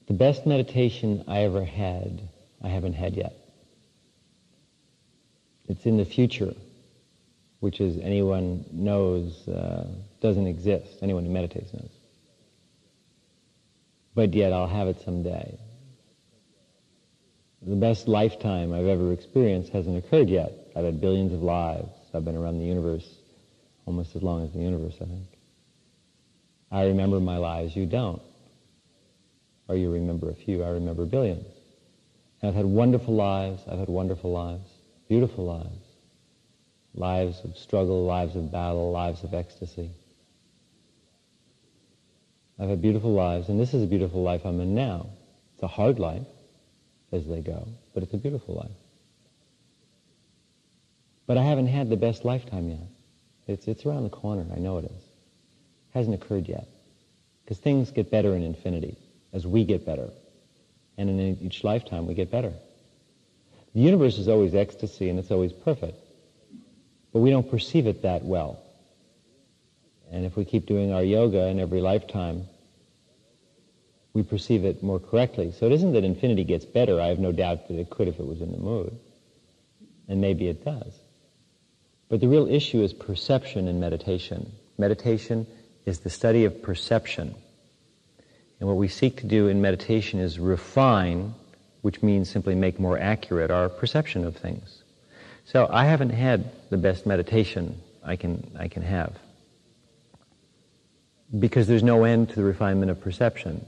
The best meditation I ever had, I haven't had yet. It's in the future, which, as anyone knows, doesn't exist. Anyone who meditates knows. But yet I'll have it someday. The best lifetime I've ever experienced hasn't occurred yet. I've had billions of lives. I've been around the universe almost as long as the universe, I think. I remember my lives, you don't. Or you remember a few, I remember billions. And I've had wonderful lives, beautiful lives. Lives of struggle, lives of battle, lives of ecstasy. I've had beautiful lives, and this is a beautiful life I'm in now. It's a hard life, as they go, but it's a beautiful life. But I haven't had the best lifetime yet. It's around the corner, I know it is. Hasn't occurred yet. Because things get better in infinity, as we get better. And in each lifetime we get better. The universe is always ecstasy and it's always perfect. But we don't perceive it that well. And if we keep doing our yoga in every lifetime, we perceive it more correctly. So it isn't that infinity gets better. I have no doubt that it could if it was in the mood. And maybe it does. But the real issue is perception in meditation. Meditation is the study of perception. And what we seek to do in meditation is refine, which means simply make more accurate our perception of things. So I haven't had the best meditation I can have. Because there's no end to the refinement of perception.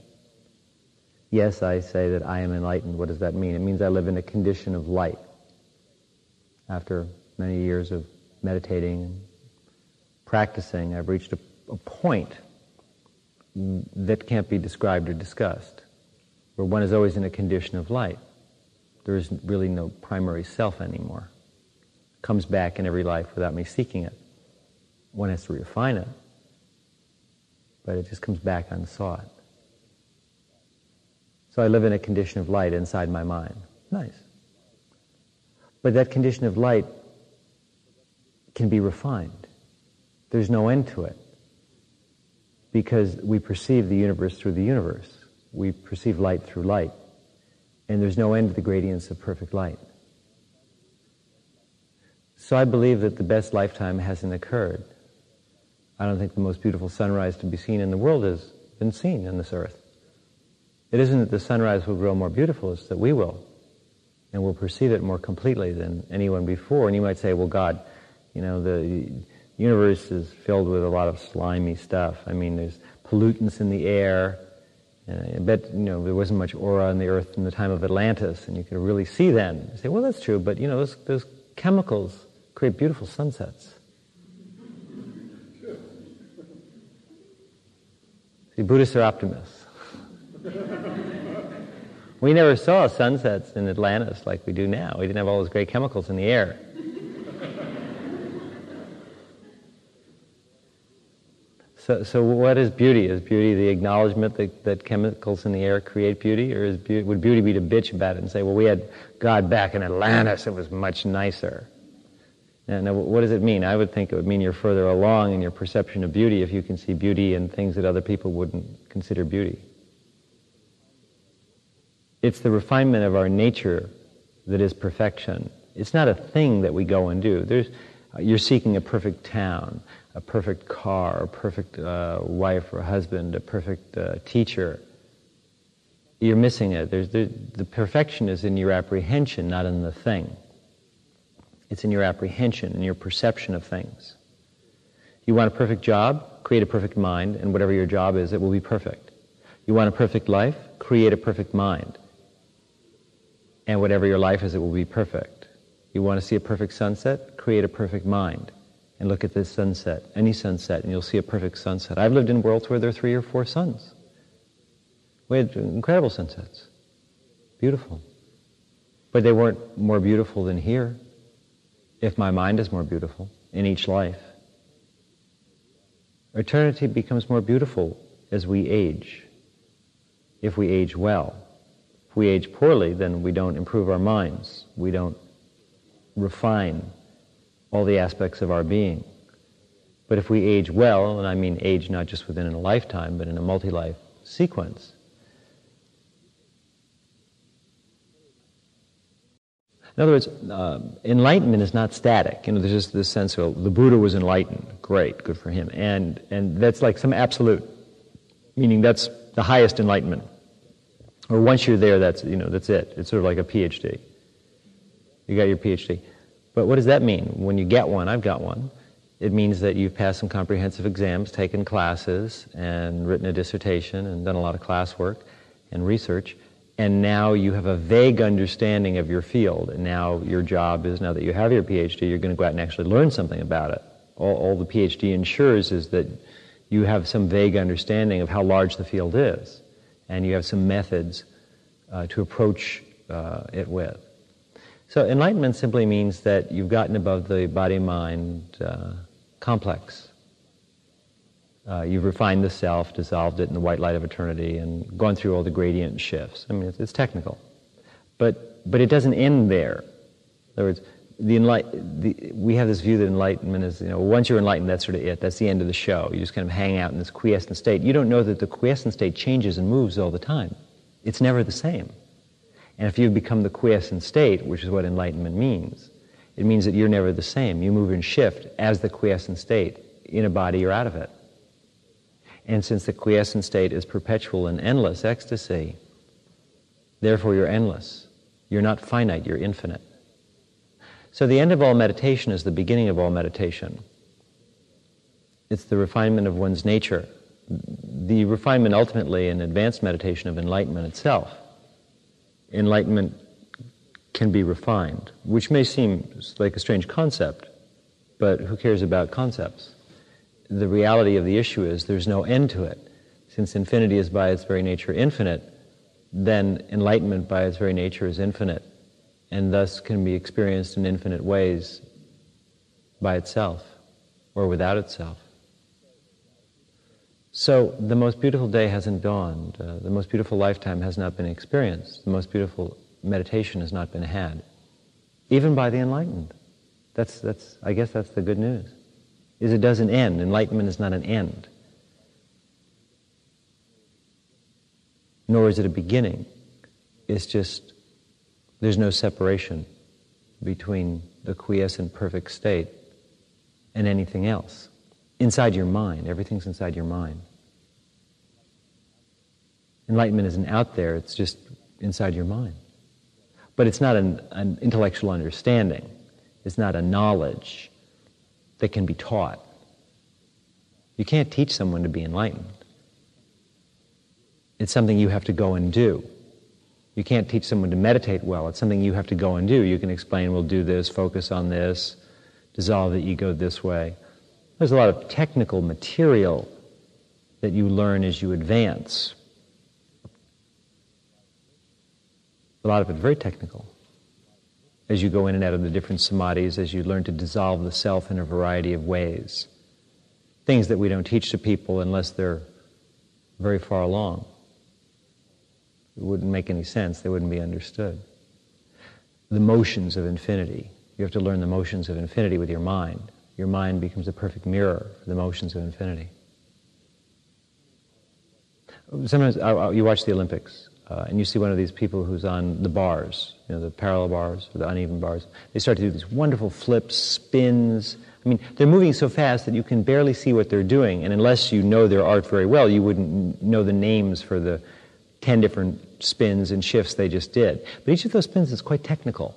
Yes, I say that I am enlightened. What does that mean? It means I live in a condition of light. After many years of meditating and practicing, I've reached a point that can't be described or discussed, where one is always in a condition of light. There is really no primary self anymore. It comes back in every life without me seeking it. One has to refine it, but it just comes back unsought. So I live in a condition of light inside my mind. Nice. But that condition of light can be refined. There's no end to it. Because we perceive the universe through the universe. We perceive light through light. And there's no end to the gradients of perfect light. So I believe that the best lifetime hasn't occurred. I don't think the most beautiful sunrise to be seen in the world has been seen on this earth. It isn't that the sunrise will grow more beautiful, it's that we will. And we'll perceive it more completely than anyone before. And you might say, well, God, the universe is filled with a lot of slimy stuff. I mean, there's pollutants in the air. I bet, there wasn't much aura on the earth in the time of Atlantis, and you could really see then. You say, well, that's true, but, those chemicals create beautiful sunsets. See, Buddhists are optimists. We never saw sunsets in Atlantis like we do now. We didn't have all those great chemicals in the air. So what is beauty? Is beauty the acknowledgement that chemicals in the air create beauty? Or would beauty be to bitch about it and say, well, we had God back in Atlantis, it was much nicer? Now, what does it mean? I would think it would mean you're further along in your perception of beauty if you can see beauty in things that other people wouldn't consider beauty. It's the refinement of our nature that is perfection. It's not a thing that we go and do. You're seeking a perfect town, a perfect car, a perfect wife or husband, a perfect teacher. You're missing it. The perfection is in your apprehension, not in the thing. It's in your apprehension, in your perception of things. You want a perfect job? Create a perfect mind, and whatever your job is, it will be perfect. You want a perfect life? Create a perfect mind. And whatever your life is, it will be perfect. You want to see a perfect sunset? Create a perfect mind. And look at this sunset, any sunset, and you'll see a perfect sunset. I've lived in worlds where there are 3 or 4 suns. We had incredible sunsets. Beautiful. But they weren't more beautiful than here, if my mind is more beautiful in each life. Eternity becomes more beautiful as we age, if we age well. If we age poorly, then we don't improve our minds. We don't refine all the aspects of our being. But if we age well, and I mean age not just within a lifetime, but in a multi-life sequence, In other words, enlightenment is not static. There's just this sense of the Buddha was enlightened. Great, good for him. And that's like some absolute, meaning that's the highest enlightenment. Or once you're there, that's it. It's sort of like a PhD. You got your PhD. But what does that mean? When you get one, I've got one, it means that you've passed some comprehensive exams, taken classes, and written a dissertation, and done a lot of classwork and research, and now you have a vague understanding of your field, and now your job is, now that you have your PhD, you're going to go out and actually learn something about it. All the PhD ensures is that you have some vague understanding of how large the field is, and you have some methods to approach it with. So enlightenment simply means that you've gotten above the body-mind complex. You've refined the self, dissolved it in the white light of eternity, and gone through all the gradient shifts. I mean, it's technical. But it doesn't end there. In other words, we have this view that enlightenment is, once you're enlightened, that's sort of it. That's the end of the show. You just kind of hang out in this quiescent state. You don't know that the quiescent state changes and moves all the time. It's never the same. And if you become the quiescent state, which is what enlightenment means, it means that you're never the same. You move and shift as the quiescent state, in a body or out of it. And since the quiescent state is perpetual and endless ecstasy, therefore you're endless. You're not finite, you're infinite. So the end of all meditation is the beginning of all meditation. It's the refinement of one's nature. The refinement ultimately in advanced meditation of enlightenment itself. Enlightenment can be refined, which may seem like a strange concept, but who cares about concepts? The reality of the issue is there's no end to it. Since infinity is by its very nature infinite, then enlightenment by its very nature is infinite, and thus can be experienced in infinite ways by itself or without itself. So the most beautiful day hasn't dawned. The most beautiful lifetime has not been experienced. The most beautiful meditation has not been had, even by the enlightened. I guess that's the good news. Is it doesn't end. Enlightenment is not an end. Nor is it a beginning. It's just, there's no separation between the quiescent perfect state and anything else. Inside your mind. Everything's inside your mind. Enlightenment isn't out there, it's just inside your mind. But it's not an intellectual understanding. It's not a knowledge that can be taught. You can't teach someone to be enlightened. It's something you have to go and do. You can't teach someone to meditate well. It's something you have to go and do. You can explain, we'll do this, focus on this, dissolve the ego this way. There's a lot of technical material that you learn as you advance. A lot of it very technical. As you go in and out of the different samadhis, as you learn to dissolve the self in a variety of ways. Things that we don't teach to people unless they're very far along. It wouldn't make any sense. They wouldn't be understood. The motions of infinity. You have to learn the motions of infinity with your mind. Your mind becomes a perfect mirror for the motions of infinity. Sometimes you watch the Olympics, and you see one of these people who's on the bars, the parallel bars, or the uneven bars. They start to do these wonderful flips, spins. I mean, they're moving so fast that you can barely see what they're doing, and unless you know their art very well, you wouldn't know the names for the 10 different spins and shifts they just did. But each of those spins is quite technical.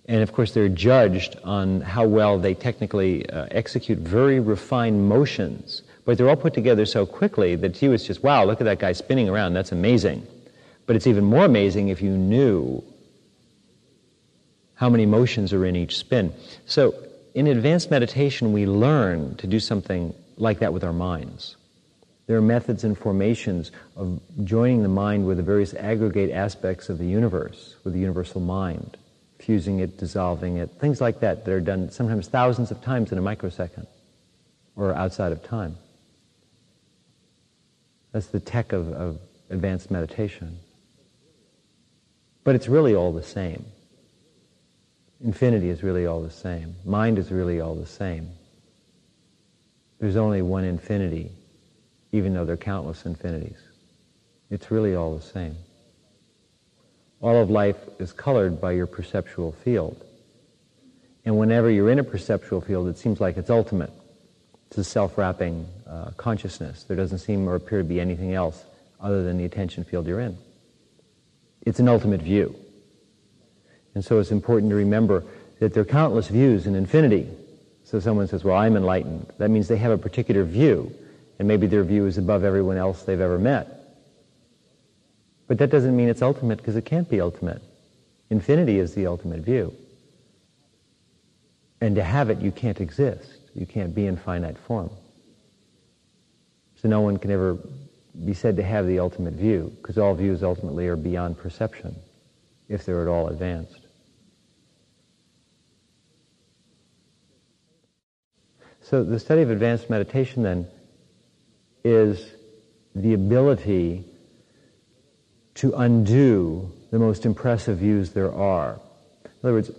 And of course, they're judged on how well they technically execute very refined motions. But they're all put together so quickly that to you it's just, wow, look at that guy spinning around, that's amazing. But it's even more amazing if you knew how many motions are in each spin. So in advanced meditation, we learn to do something like that with our minds. There are methods and formations of joining the mind with the various aggregate aspects of the universe, with the universal mind, fusing it, dissolving it, things like that that are done sometimes thousands of times in a microsecond or outside of time. That's the tech of advanced meditation. But it's really all the same. Infinity is really all the same. Mind is really all the same. There's only one infinity, even though there are countless infinities. It's really all the same. All of life is colored by your perceptual field. And whenever you're in a perceptual field, it seems like it's ultimate. It's a self-wrapping consciousness. There doesn't seem or appear to be anything else other than the attention field you're in. It's an ultimate view. And so it's important to remember that there are countless views in infinity. So someone says, well, I'm enlightened. That means they have a particular view, and maybe their view is above everyone else they've ever met. But that doesn't mean it's ultimate, because it can't be ultimate. Infinity is the ultimate view. And to have it, you can't exist. You can't be in finite form. So no one can ever be said to have the ultimate view, because all views ultimately are beyond perception, if they're at all advanced. So the study of advanced meditation, then, is the ability to undo the most impressive views there are. In other words,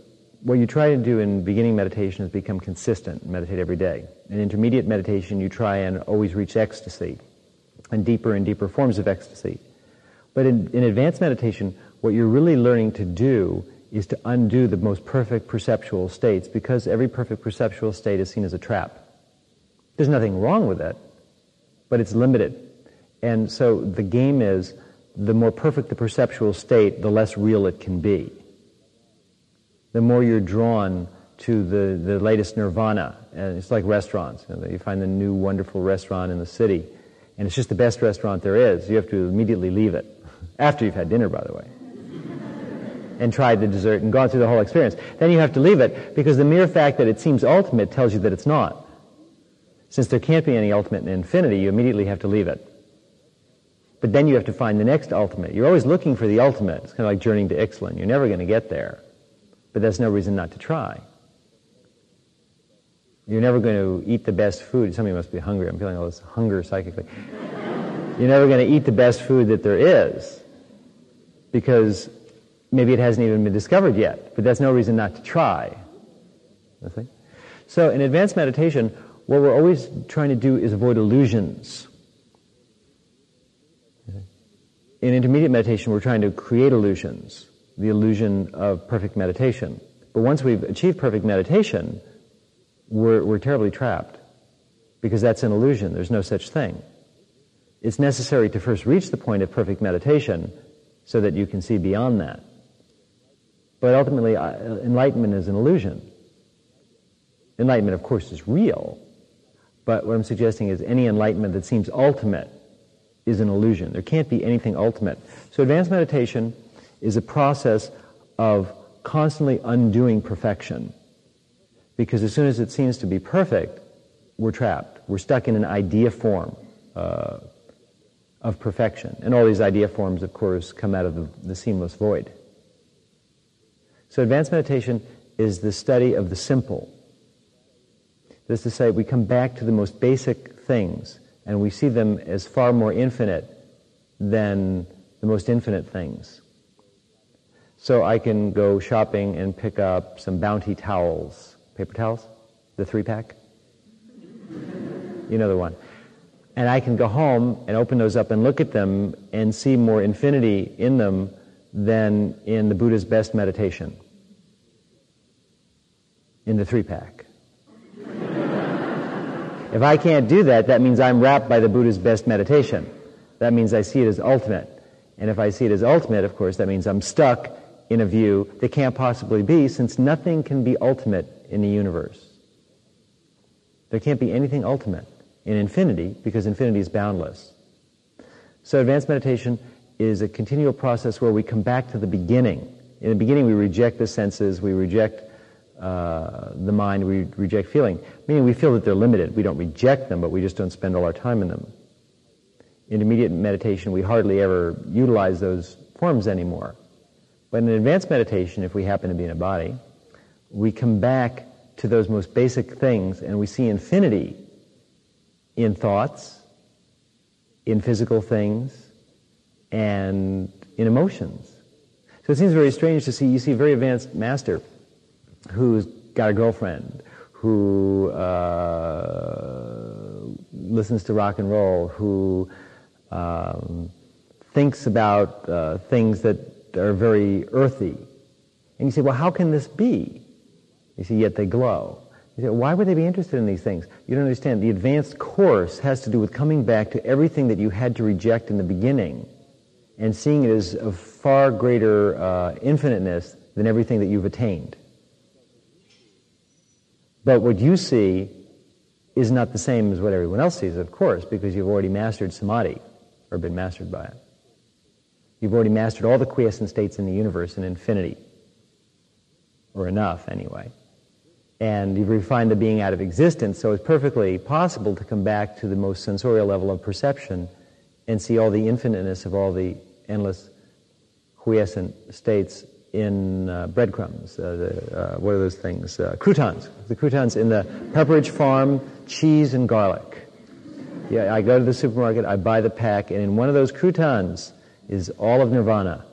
what you try to do in beginning meditation is become consistent and meditate every day. In intermediate meditation, you try and always reach ecstasy and deeper forms of ecstasy. But in advanced meditation, what you're really learning to do is to undo the most perfect perceptual states, because every perfect perceptual state is seen as a trap. There's nothing wrong with it, but it's limited. And so the game is, the more perfect the perceptual state, the less real it can be. The more you're drawn to the latest nirvana, and it's like restaurants. You find the new wonderful restaurant in the city, and it's just the best restaurant there is. You have to immediately leave it, after you've had dinner, by the way, and tried the dessert and gone through the whole experience. Then you have to leave it, because the mere fact that it seems ultimate tells you that it's not. Since there can't be any ultimate in infinity, you immediately have to leave it. But then you have to find the next ultimate. You're always looking for the ultimate. It's kind of like journeying to Ixtlan. You're never going to get there. But that's no reason not to try. You're never going to eat the best food. Some of you must be hungry. I'm feeling all this hunger psychically. You're never going to eat the best food that there is, because maybe it hasn't even been discovered yet. But that's no reason not to try. Okay? So in advanced meditation, what we're always trying to do is avoid illusions. In intermediate meditation, we're trying to create illusions, the illusion of perfect meditation. But once we've achieved perfect meditation, we're terribly trapped, because that's an illusion. There's no such thing. It's necessary to first reach the point of perfect meditation so that you can see beyond that. But ultimately, enlightenment is an illusion. Enlightenment, of course, is real, but what I'm suggesting is any enlightenment that seems ultimate is an illusion. There can't be anything ultimate. So advanced meditation is a process of constantly undoing perfection. Because as soon as it seems to be perfect, we're trapped. We're stuck in an idea form of perfection. And all these idea forms, of course, come out of the seamless void. So advanced meditation is the study of the simple. That is to say, we come back to the most basic things, and we see them as far more infinite than the most infinite things. So I can go shopping and pick up some Bounty towels. Paper towels? The 3-pack? You know the one. And I can go home and open those up and look at them and see more infinity in them than in the Buddha's best meditation. In the 3-pack. If I can't do that, that means I'm wrapped by the Buddha's best meditation. That means I see it as ultimate. And if I see it as ultimate, of course, that means I'm stuck in a view that can't possibly be, since nothing can be ultimate in the universe. There can't be anything ultimate in infinity, because infinity is boundless. So advanced meditation is a continual process where we come back to the beginning. In the beginning, we reject the senses, we reject the mind, we reject feeling. Meaning we feel that they're limited. We don't reject them, but we just don't spend all our time in them. Intermediate meditation, we hardly ever utilize those forms anymore. But in advanced meditation, if we happen to be in a body, we come back to those most basic things, and we see infinity in thoughts, in physical things, and in emotions. So it seems very strange to see, you see a very advanced master who's got a girlfriend, who listens to rock and roll, who thinks about things that are very earthy. And you say, well, how can this be? You see, yet they glow. You say, why would they be interested in these things? You don't understand. The advanced course has to do with coming back to everything that you had to reject in the beginning and seeing it as of far greater infiniteness than everything that you've attained. But what you see is not the same as what everyone else sees, of course, because you've already mastered samadhi, or been mastered by it. You've already mastered all the quiescent states in the universe in infinity, or enough anyway. And you've refined the being out of existence, so it's perfectly possible to come back to the most sensorial level of perception and see all the infiniteness of all the endless quiescent states in breadcrumbs. What are those things? Croutons. The croutons in the Pepperidge Farm cheese and garlic. Yeah, I go to the supermarket, I buy the pack, and in one of those croutons is all of nirvana.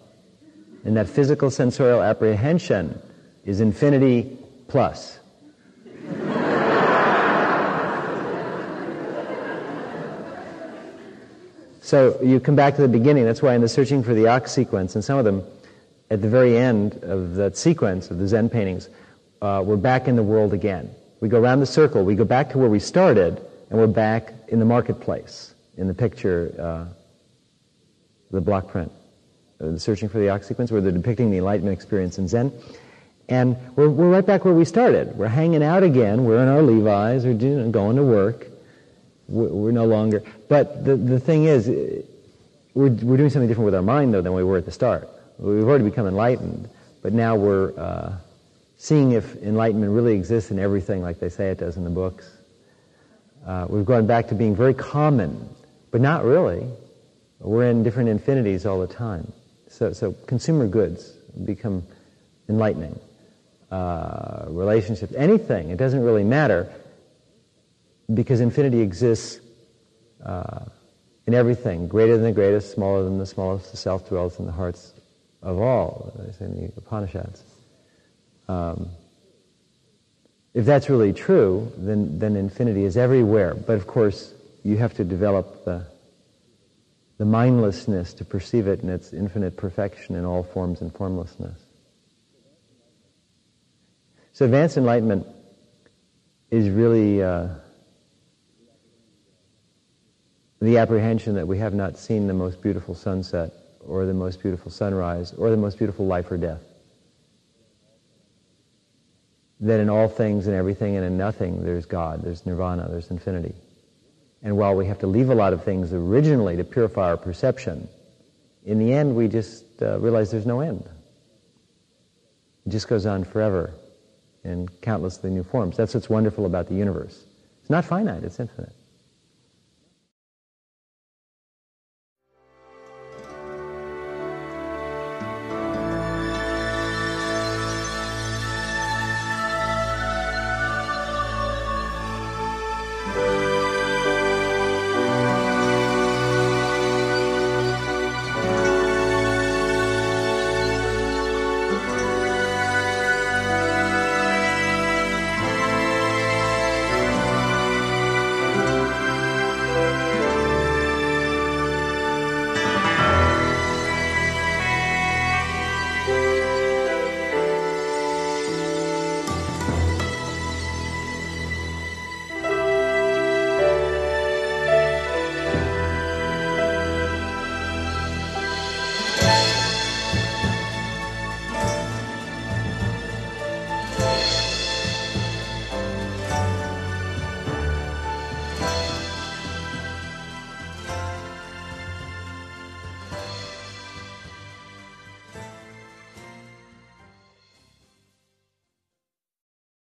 And that physical sensorial apprehension is infinity plus. So you come back to the beginning. That's why in the Searching for the Ox sequence, and some of them, at the very end of that sequence of the Zen paintings, we're back in the world again. We go around the circle. We go back to where we started, and we're back in the marketplace, in the picture, the block print, the Searching for the Ox sequence, where they're depicting the Enlightenment experience in Zen. And we're right back where we started. We're hanging out again. We're in our Levi's. We're going to work. We're no longer... But the thing is, we're doing something different with our mind, though, than we were at the start. We've already become enlightened, but now we're seeing if enlightenment really exists in everything like they say it does in the books. We've gone back to being very common, but not really. We're in different infinities all the time. So consumer goods become enlightening. Relationships, anything, it doesn't really matter, because infinity exists in everything. Greater than the greatest, smaller than the smallest, the self dwells in the hearts of all, as in the Upanishads. If that's really true, then infinity is everywhere. But of course, you have to develop the mindlessness to perceive it in its infinite perfection in all forms and formlessness. So advanced enlightenment is really the apprehension that we have not seen the most beautiful sunset, or the most beautiful sunrise, or the most beautiful life or death. That in all things and everything and in nothing there's God, there's nirvana, there's infinity. And while we have to leave a lot of things originally to purify our perception, in the end we just realize there's no end. It just goes on forever in countlessly new forms. That's what's wonderful about the universe. It's not finite, it's infinite.